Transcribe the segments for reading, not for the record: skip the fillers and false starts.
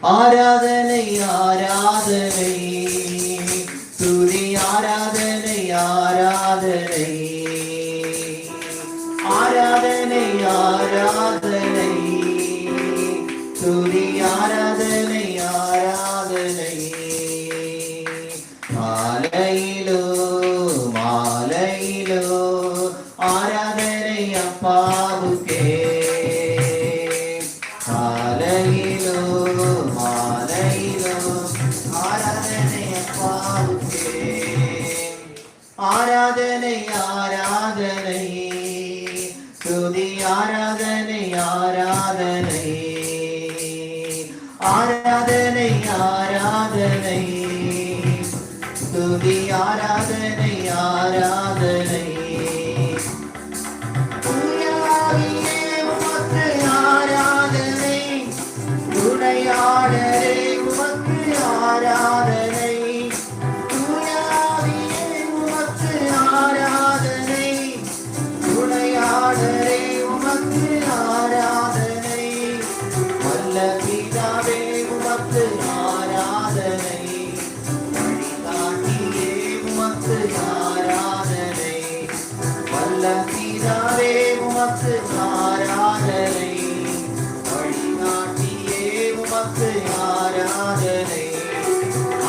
ஆராதனை ஆராதனை துதி ஆராதனை ஆராதனை ஆராதனை ஆராதனை துதி ஆராதனை ஆராதனை மாலையிலோ மாலையிலோ ஆராதனை அப்பாவுக்கே மாலையிலோ மாலையிலோ ஆராதனை அப்பாவுக்கே ஆராதனை ஆராதனை துதி ஆராதனை ஆராதனை ஆராதனை ஆராதனை துதி ஆராதனை ஆராதனை தூயாவியே உமக்கு ஆராதனை துணையாளரே உமக்கு ஆராதனை தூயாவியே உமக்கு ஆராதனை துணையாளரே உமக்கு ஆராதனை வல்ல பிதாவே உமக்கு ஆராதனை வழிகாட்டியே உமக்கு ஆராதனை வல்ல பிதாவே உமக்கு ஆராதனை வழிகாட்டியே உமக்கு ஆராதனை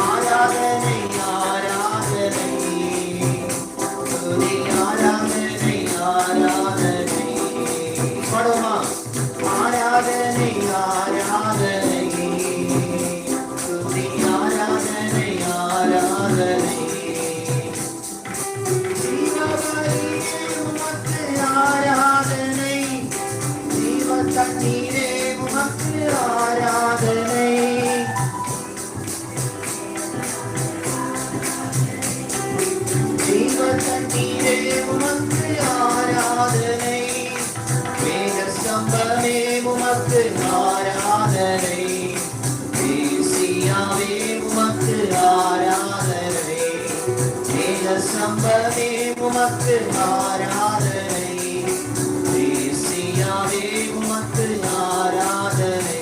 ஆராதனை ஆராதனை துதி ஆராதனை ஆராதனை பாடுமா ஆராதனை ஆராதனை துதி ஆராதனை ஆராதனை ஜீவபலியே உமக்கு ஆராதனை ஜீவ தண்ணீரே உமக்கு ஆராதனை ஜீவ தண்ணீரே உமக்கு ஆராதனை வேத ஸ்தம்பமே உமக்கு ஆராதனை தேசியாவே உமக்கு ஆராதனை வேத ஸ்தம்பமே உமக்கு ஆராதனை தேசியாவே உமக்கு ஆராதனை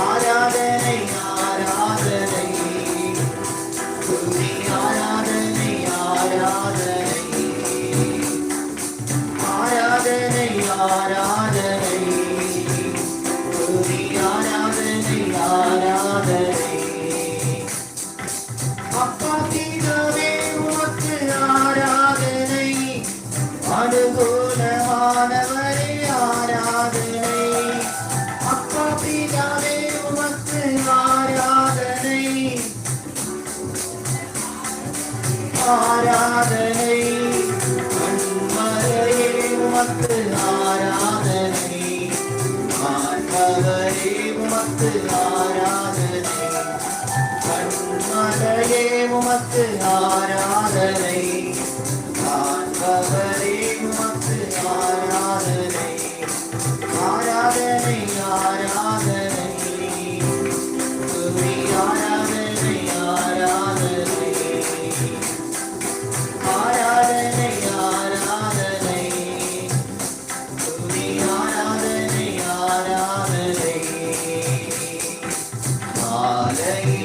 ஆராதனை ஆராதனை துதி ஆராதனை ஆராதனை ஆராதனை ஆராதனை துதி ஆராதனை ஆராதனை அப்பா பிதாவே உமக்கு ஆராதனை அனுகூலமானவரே ஆராதனை அப்பா பிதாவே உமக்கு ஆராதனை ஆராதனை மறையே உமக்கு ஆராதனை ஆண்டவரே உமக்கு ஆராதனை கண்மலையே உமக்கு ஆராதனை ஆண்டவரே உமக்கு ஆராதனை ஆராதனை ஆராதனை துதி ஆராதனை ஆராதனை ஆராதனை ஆராதனை துதி ஆராதனை ஆராதனை மாலை